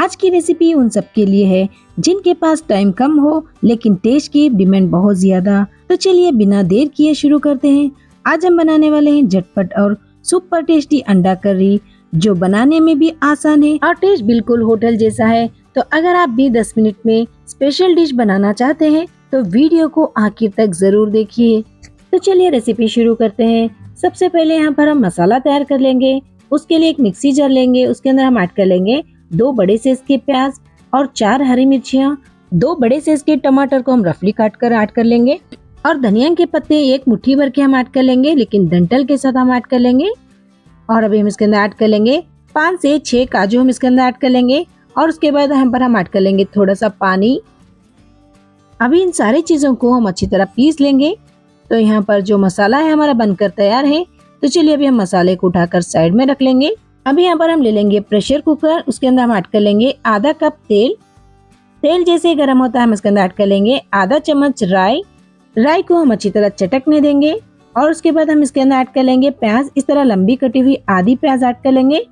आज की रेसिपी उन सब के लिए है जिनके पास टाइम कम हो लेकिन टेस्ट की डिमांड बहुत ज्यादा। तो चलिए बिना देर किए शुरू करते हैं। आज हम बनाने वाले हैं झटपट और सुपर टेस्टी अंडा करी, जो बनाने में भी आसान है और टेस्ट बिल्कुल होटल जैसा है। तो अगर आप भी 10 मिनट में स्पेशल डिश बनाना चाहते हैं तो वीडियो को आखिर तक जरूर देखिए। तो चलिए रेसिपी शुरू करते हैं। सबसे पहले यहाँ पर हम मसाला तैयार कर लेंगे। उसके लिए एक मिक्सी जार लेंगे, उसके अंदर हम ऐड कर लेंगे 2 बड़े साइज के प्याज और 4 हरी मिर्चियाँ। 2 बड़े साइज के टमाटर को हम रफली काट कर ऐड कर लेंगे और धनिया के पत्ते 1 मुट्ठी भर के हम ऐड कर लेंगे, लेकिन डंठल के साथ हम ऐड कर लेंगे। और अभी हम इसके अंदर ऐड कर लेंगे 5 से 6 काजू हम इसके अंदर ऐड कर लेंगे और उसके बाद हम ऐड कर लेंगे थोड़ा सा पानी। अभी इन सारी चीजों को हम अच्छी तरह पीस लेंगे। तो यहाँ पर जो मसाला है हमारा बनकर तैयार है। तो चलिए अभी हम मसाले को उठाकर साइड में रख लेंगे। अभी यहाँ पर हम ले लेंगे प्रेशर कुकर, उसके अंदर हम ऐड कर लेंगे आधा कप तेल। तेल जैसे गर्म होता है हम इसके अंदर ऐड कर लेंगे आधा चम्मच राई। राई को हम अच्छी तरह चटकने देंगे और उसके बाद हम इसके अंदर ऐड कर लेंगे प्याज। इस तरह लंबी कटी हुई आधी प्याज ऐड कर लेंगे।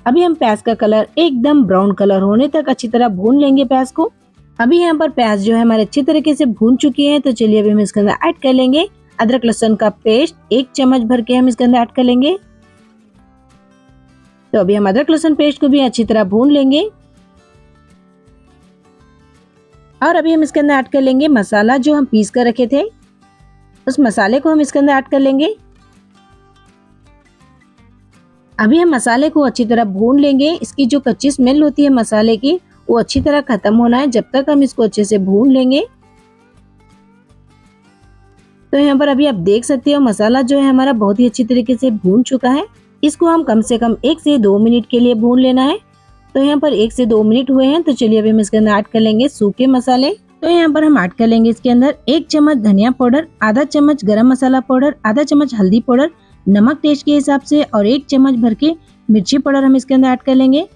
अभी हम प्याज का कलर एकदम ब्राउन कलर होने तक अच्छी तरह भून लेंगे प्याज को। अभी यहाँ पर प्याज जो है हमारे अच्छी तरीके से भून चुकी है। तो चलिए अभी हम इसके अंदर ऐड कर लेंगे अदरक लहसुन का पेस्ट 1 चम्मच भर के हम इसके अंदर ऐड कर लेंगे। तो अभी हम अदरक लहसुन पेस्ट को भी अच्छी तरह भून लेंगे और अभी हम इसके अंदर ऐड कर लेंगे मसाला जो हम पीस कर रखे थे। उस मसाले को हम इसके अंदर ऐड कर लेंगे। अभी हम मसाले को अच्छी तरह भून लेंगे। इसकी जो कच्ची स्मेल होती है मसाले की वो अच्छी तरह खत्म होना है, जब तक हम इसको अच्छे से भून लेंगे। तो यहाँ पर अभी आप देख सकते हो मसाला जो है हमारा बहुत ही अच्छी तरीके से भून चुका है। इसको हम कम से कम 1 से 2 मिनट के लिए भून लेना है। तो यहाँ पर 1 से 2 मिनट हुए हैं। तो चलिए अभी हम इसके अंदर ऐड कर लेंगे सूखे मसाले। तो यहाँ पर हम ऐड कर लेंगे इसके अंदर 1 चम्मच धनिया पाउडर, आधा चम्मच गरम मसाला पाउडर, आधा चम्मच हल्दी पाउडर, नमक टेस्ट के हिसाब से और 1 चम्मच भर के मिर्ची पाउडर हम इसके अंदर ऐड कर लेंगे।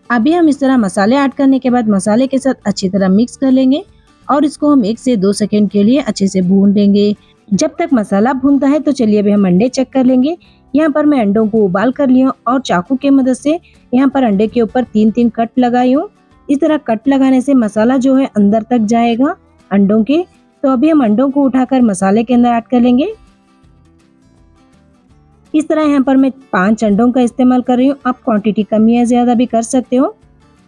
अभी हम इस तरह मसाले ऐड करने के बाद मसाले के साथ अच्छी तरह मिक्स कर लेंगे और इसको हम 1 से 2 सेकंड के लिए अच्छे से भून लेंगे। जब तक मसाला भूनता है तो चलिए अभी हम अंडे चेक कर लेंगे। यहाँ पर मैं अंडों को उबाल कर लिया और चाकू की मदद से यहाँ पर अंडे के ऊपर 3-3 कट लगाई हूँ। इस तरह कट लगाने से मसाला जो है अंदर तक जाएगा अंडों के। तो अभी हम अंडों को उठाकर मसाले के अंदर ऐड कर लेंगे। इस तरह यहाँ पर मैं 5 अंडों का इस्तेमाल कर रही हूँ। आप क्वांटिटी कम या ज्यादा भी कर सकते हो।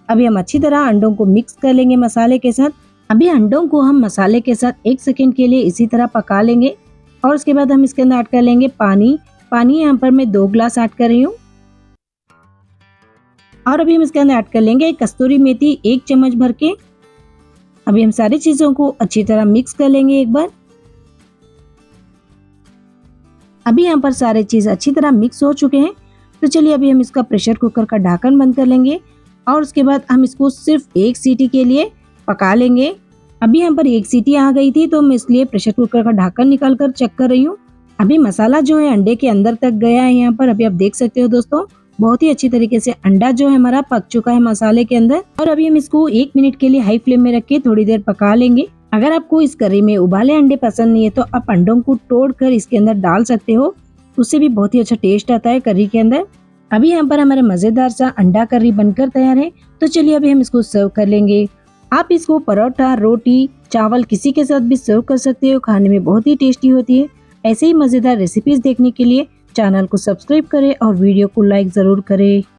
अभी हम अच्छी तरह अंडों को मिक्स कर लेंगे मसाले के साथ। अभी अंडों को हम मसाले के साथ 1 सेकंड के लिए इसी तरह पका लेंगे और उसके बाद हम इसके अंदर ऐड कर लेंगे पानी। पानी यहाँ पर मैं 2 ग्लास ऐड कर रही हूँ और अभी हम इसके अंदर ऐड कर लेंगे कस्तूरी मेथी 1 चम्मच भर के। अभी हम सारी चीजों को अच्छी तरह मिक्स कर लेंगे एक बार। अभी यहाँ पर सारे चीज अच्छी तरह मिक्स हो चुके हैं। तो चलिए अभी हम इसका प्रेशर कुकर का ढक्कन बंद कर लेंगे और उसके बाद हम इसको सिर्फ 1 सीटी के लिए पका लेंगे। अभी यहाँ पर 1 सीटी आ गई थी तो मैं इसलिए प्रेशर कुकर का ढक्कन निकाल कर चेक कर रही हूँ। अभी मसाला जो है अंडे के अंदर तक गया है। यहाँ पर अभी आप देख सकते हो दोस्तों, बहुत ही अच्छी तरीके से अंडा जो है हमारा पक चुका है मसाले के अंदर। और अभी हम इसको 1 मिनट के लिए हाई फ्लेम में रख के थोड़ी देर पका लेंगे। अगर आपको इस करी में उबाले अंडे पसंद नहीं है तो आप अंडों को तोड़ कर इसके अंदर डाल सकते हो, उससे भी बहुत ही अच्छा टेस्ट आता है करी के अंदर। अभी यहाँ पर हमारे मजेदार सा अंडा करी बनकर तैयार है। तो चलिए अभी हम इसको सर्व कर लेंगे। आप इसको परोठा, रोटी, चावल किसी के साथ भी सर्व कर सकते हो। खाने में बहुत ही टेस्टी होती है। ऐसे ही मजेदार रेसिपीज देखने के लिए चैनल को सब्सक्राइब करें और वीडियो को लाइक जरूर करें।